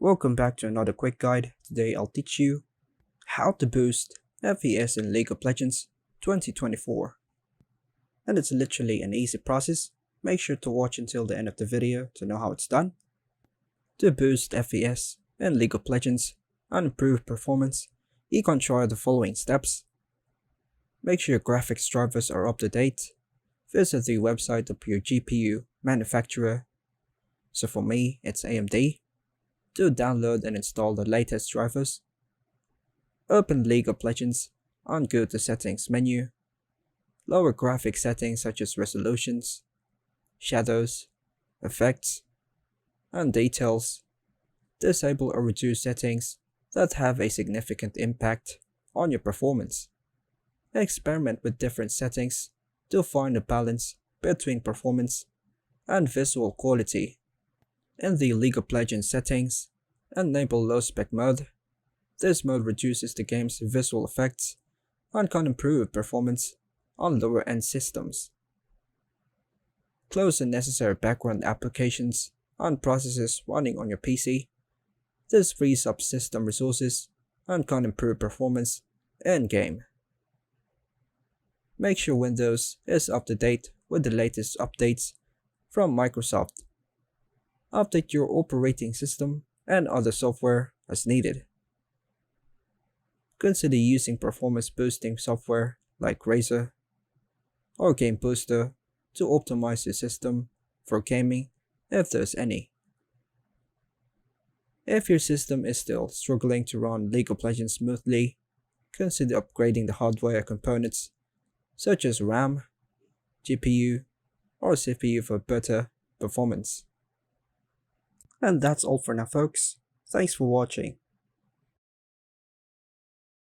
Welcome back to another quick guide. Today I'll teach you how to boost FPS in League of Legends 2024. And it's literally an easy process. Make sure to watch until the end of the video to know how it's done. To boost FPS in League of Legends and improve performance, you can try the following steps. Make sure your graphics drivers are up to date. Visit the website of your GPU manufacturer. So for me, it's AMD. To download and install the latest drivers, open League of Legends and go to Settings menu. Lower graphic settings such as resolutions, shadows, effects, and details. Disable or reduce settings that have a significant impact on your performance. Experiment with different settings to find a balance between performance and visual quality. In the League of Legends settings, enable low spec mode. This mode reduces the game's visual effects and can improve performance on lower end systems. Close unnecessary background applications and processes running on your PC. This frees up system resources and can improve performance in-game. Make sure Windows is up to date with the latest updates from Microsoft. Update your operating system and other software as needed. Consider using performance boosting software like Razer or Game Booster to optimize your system for gaming if there's any. If your system is still struggling to run League of Legends smoothly, consider upgrading the hardware components such as RAM, GPU, or CPU for better performance. And that's all for now, folks. Thanks for watching.